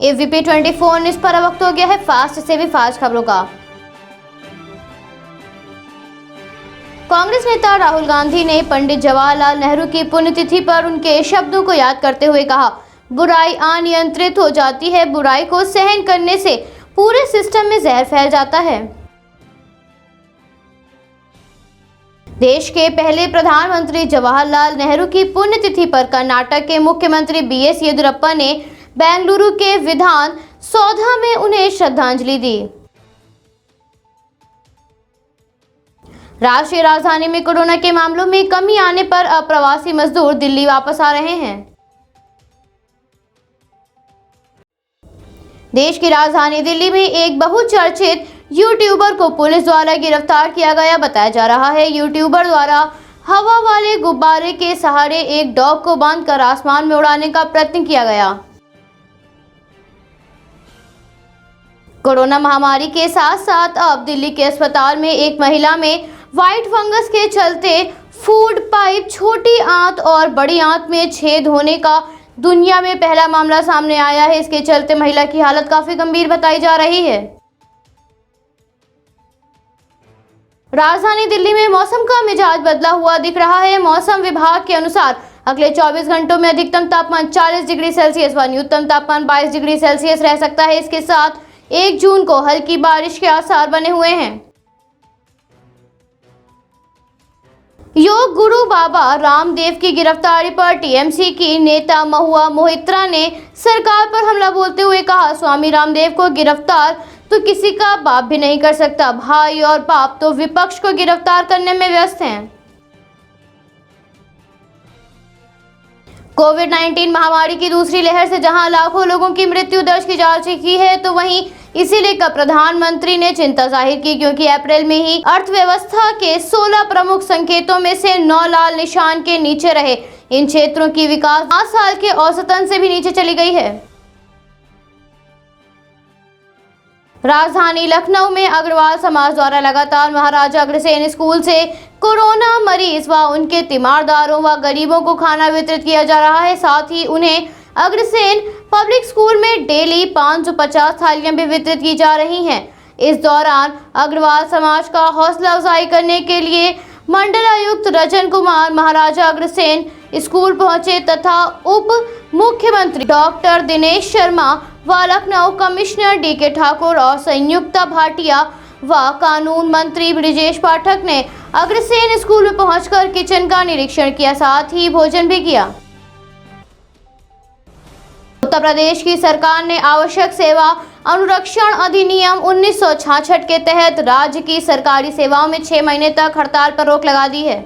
ABP 24 news पर अब वक्त हो गया है फास्ट से भी फास्ट खबरों का। कांग्रेस नेता राहुल गांधी ने पंडित जवाहरलाल नेहरू की पुण्यतिथि पर उनके शब्दों को याद करते हुए कहा, बुराई अनियंत्रित हो जाती है, बुराई को सहन करने से पूरे सिस्टम में जहर फैल जाता है। देश के पहले प्रधानमंत्री जवाहरलाल नेहरू की पुण्यतिथि पर कर्नाटक के मुख्यमंत्री बीएस येदियुरप्पा ने बेंगलुरु के विधान सौधा में उन्हें श्रद्धांजलि दी। राष्ट्रीय राजधानी में कोरोना के मामलों में कमी आने पर अप्रवासी मजदूर दिल्ली वापस आ रहे हैं। देश की राजधानी दिल्ली में एक बहुचर्चित यूट्यूबर को पुलिस द्वारा गिरफ्तार किया गया बताया जा रहा है। यूट्यूबर द्वारा हवा वाले गुब्बारे के सहारे एक डॉग को बांधकर आसमान में उड़ाने का प्रयत्न किया गया। कोरोना महामारी के साथ साथ अब दिल्ली के अस्पताल में एक महिला में व्हाइट फंगस के चलते फूड पाइप, छोटी आंत और बड़ी आंत में छेद होने का दुनिया में पहला मामला सामने आया है। इसके चलते महिला की हालत काफी गंभीर बताई जा रही है। राजधानी दिल्ली में मौसम का मिजाज बदला हुआ दिख रहा है। मौसम विभाग के अनुसार अगले 24 घंटों में अधिकतम तापमान 40 डिग्री सेल्सियस व न्यूनतम तापमान 22 डिग्री सेल्सियस रह सकता है। इसके साथ 1 जून को हल्की बारिश के आसार बने हुए हैं। योग गुरु बाबा रामदेव की गिरफ्तारी पर टीएमसी की नेता महुआ मोहित्रा ने सरकार पर हमला बोलते हुए कहा, स्वामी रामदेव को गिरफ्तार तो किसी का बाप भी नहीं कर सकता, भाई और बाप तो विपक्ष को गिरफ्तार करने में व्यस्त हैं। कोविड-19 महामारी की दूसरी लहर से जहां लाखों लोगों की मृत्यु दर्ज की जा चुकी है, तो वहीं इसी लेकर प्रधानमंत्री ने चिंता जाहिर की, क्योंकि अप्रैल में ही अर्थव्यवस्था के 16 प्रमुख संकेतों में से 9 लाल निशान के नीचे रहे। इन क्षेत्रों की विकास 5 साल के औसतन से भी नीचे चली गई है। राजधानी लखनऊ में अग्रवाल समाज द्वारा लगातार महाराजा अग्रसेन स्कूल से कोरोना मरीज व उनके तीमारदारों व गरीबों को खाना वितरित किया जा रहा है। साथ ही उन्हें अग्रसेन पब्लिक स्कूल में डेली 550 थालियां भी वितरित की जा रही हैं। इस दौरान अग्रवाल समाज का हौसला अफजाई करने के लिए मंडलायुक्त रजन कुमार महाराजा अग्रसेन स्कूल पहुंचे तथा उप मुख्यमंत्री डॉक्टर दिनेश शर्मा व लखनऊ कमिश्नर डीके ठाकुर और संयुक्ता भाटिया व कानून मंत्री ब्रिजेश पाठक ने अग्रसेन स्कूल में पहुंचकर किचन का निरीक्षण किया, साथ ही भोजन भी किया। उत्तर प्रदेश की सरकार ने आवश्यक सेवा अनुरक्षण अधिनियम 1966 के तहत राज्य की सरकारी सेवाओं में 6 महीने तक हड़ताल पर रोक लगा दी है।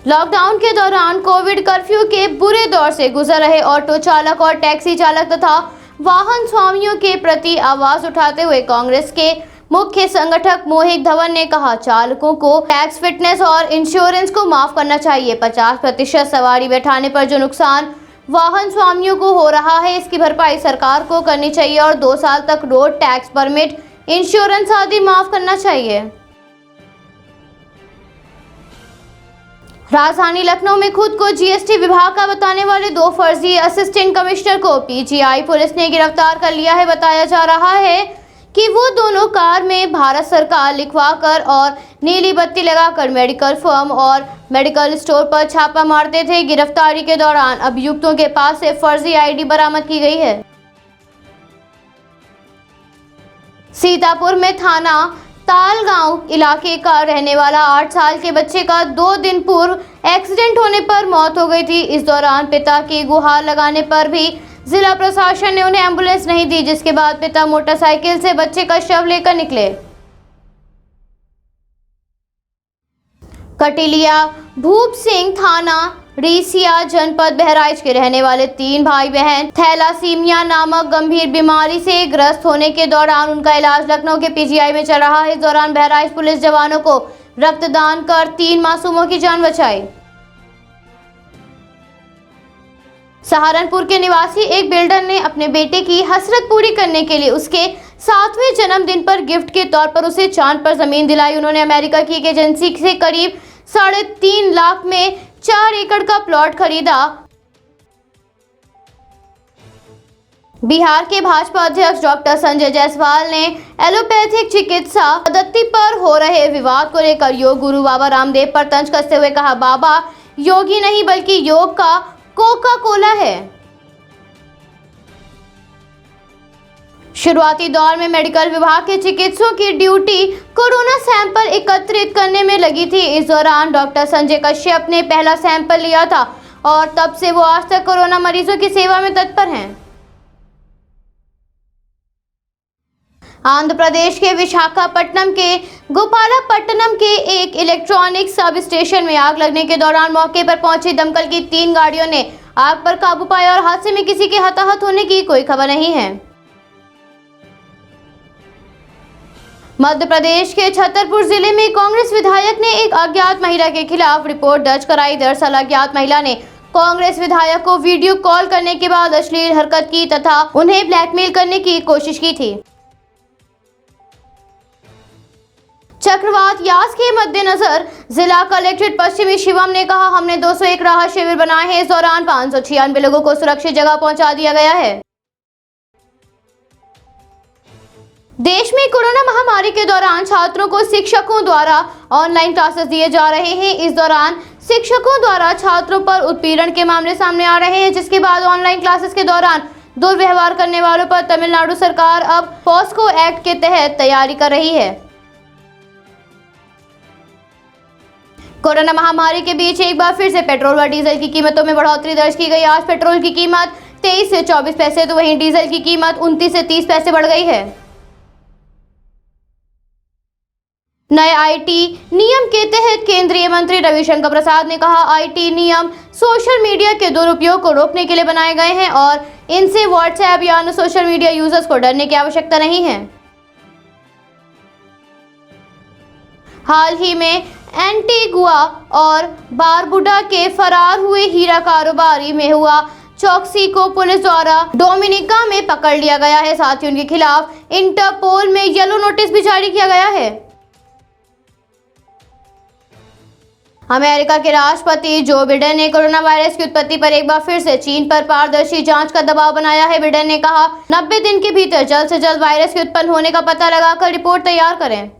लॉकडाउन के दौरान कोविड कर्फ्यू के बुरे दौर से गुजर रहे ऑटो चालक और टैक्सी चालक तथा वाहन स्वामियों के प्रति आवाज उठाते हुए कांग्रेस के मुख्य संगठक मोहित धवन ने कहा, चालकों को टैक्स, फिटनेस और इंश्योरेंस को माफ करना चाहिए। 50% सवारी बैठाने पर जो नुकसान वाहन स्वामियों को हो रहा है, इसकी भरपाई सरकार को करनी चाहिए और 2 साल तक रोड टैक्स, परमिट, इंश्योरेंस आदि माफ करना चाहिए। राजधानी लखनऊ में खुद को जीएसटी विभाग का बताने वाले 2 फर्जी असिस्टेंट कमिश्नर को पीजीआई पुलिस ने गिरफ्तार कर लिया है। बताया जा रहा है कि वो दोनों कार में भारत सरकार लिखवाकर और नीली बत्ती लगाकर मेडिकल फर्म और मेडिकल स्टोर पर छापा मारते थे। गिरफ्तारी के दौरान अभियुक्तों के पास से फर्जी आईडी बरामद की गई है। सीतापुर में थाना तालगांव इलाके का रहने वाला 8 साल के बच्चे का 2 दिन पूर्व एक्सीडेंट होने पर मौत हो गई थी। इस दौरान पिता की गुहार लगाने पर भी जिला प्रशासन ने उन्हें एम्बुलेंस नहीं दी, जिसके बाद पिता मोटरसाइकिल से बच्चे का शव लेकर निकले। कटिलिया भूप सिंह थाना रीसिया जनपद बहराइच के रहने वाले 3 भाई बहन थैलासीमिया नामक गंभीर बीमारी से ग्रस्त होने के दौरान उनका इलाज लखनऊ के पीजीआई में चल रहा है। इस दौरान बहराइच पुलिस जवानों को रक्तदान कर 3 मासूमों की जान बचाई। सहारनपुर के निवासी एक बिल्डर ने अपने बेटे की हसरत पूरी करने के लिए उसके 7वें जन्मदिन पर गिफ्ट के तौर पर उसे चांद पर जमीन दिलाई। उन्होंने अमेरिका की एक एजेंसी से करीब 3.5 लाख में 4 एकड़ का प्लॉट खरीदा। बिहार के भाजपा अध्यक्ष डॉक्टर संजय जायसवाल ने एलोपैथिक चिकित्सा पद्धति पर हो रहे विवाद को लेकर योग गुरु बाबा रामदेव पर तंज कसते हुए कहा, बाबा योगी नहीं बल्कि योग का कोका कोला है। शुरुआती दौर में मेडिकल विभाग के चिकित्सकों की ड्यूटी कोरोना सैंपल एकत्रित करने में लगी थी। इस दौरान डॉक्टर संजय कश्यप ने पहला सैंपल लिया था और तब से वो आज तक कोरोना मरीजों की सेवा में तत्पर हैं। आंध्र प्रदेश के विशाखापट्टनम के गोपालपट्टनम के एक इलेक्ट्रॉनिक सब स्टेशन में आग लगने के दौरान मौके पर पहुंची दमकल की 3 गाड़ियों ने आग पर काबू पाया और हादसे में किसी के हताहत होने की कोई खबर नहीं है। मध्य प्रदेश के छतरपुर जिले में कांग्रेस विधायक ने एक अज्ञात महिला के खिलाफ रिपोर्ट दर्ज कराई। दरअसल अज्ञात महिला ने कांग्रेस विधायक को वीडियो कॉल करने के बाद अश्लील हरकत की तथा उन्हें ब्लैकमेल करने की कोशिश की थी। चक्रवात यास के मद्देनजर जिला कलेक्ट्रेट पश्चिमी शिवम ने कहा, हमने 201 राहत शिविर बनाए हैं। इस दौरान 596 लोगों को सुरक्षित जगह पहुंचा दिया गया है। देश में कोरोना महामारी के दौरान छात्रों को शिक्षकों द्वारा ऑनलाइन क्लासेस दिए जा रहे हैं। इस दौरान शिक्षकों द्वारा छात्रों पर उत्पीड़न के मामले सामने आ रहे हैं, जिसके बाद ऑनलाइन क्लासेस के दौरान दुर्व्यवहार करने वालों पर तमिलनाडु सरकार अब पॉस्को एक्ट के तहत तैयारी कर रही है। कोरोना महामारी के बीच एक बार फिर से पेट्रोल व डीजल की कीमतों में बढ़ोतरी दर्ज की गई। आज पेट्रोल की कीमत 23 से 24 पैसे तो वहीं डीजल की कीमत 29 से 30 पैसे बढ़ गई है। नए आईटी नियम के तहत केंद्रीय मंत्री रविशंकर प्रसाद ने कहा, आईटी नियम सोशल मीडिया के दुरुपयोग को रोकने के लिए बनाए गए हैं और इनसे व्हाट्सएप या अन्य सोशल मीडिया यूजर्स को डरने की आवश्यकता नहीं है। हाल ही में एंटीगुआ और बारबुडा के फरार हुए हीरा कारोबारी मेहुआ चौकसी को पुलिस द्वारा डोमिनिका में पकड़ लिया गया है। साथ ही उनके खिलाफ इंटरपोल में येलो नोटिस भी जारी किया गया है। अमेरिका के राष्ट्रपति जो बिडेन ने कोरोना वायरस की उत्पत्ति पर एक बार फिर से चीन पर पारदर्शी जांच का दबाव बनाया है। बिडेन ने कहा, 90 दिन के भीतर जल्द से जल्द वायरस के उत्पन्न होने का पता लगाकर रिपोर्ट तैयार करें।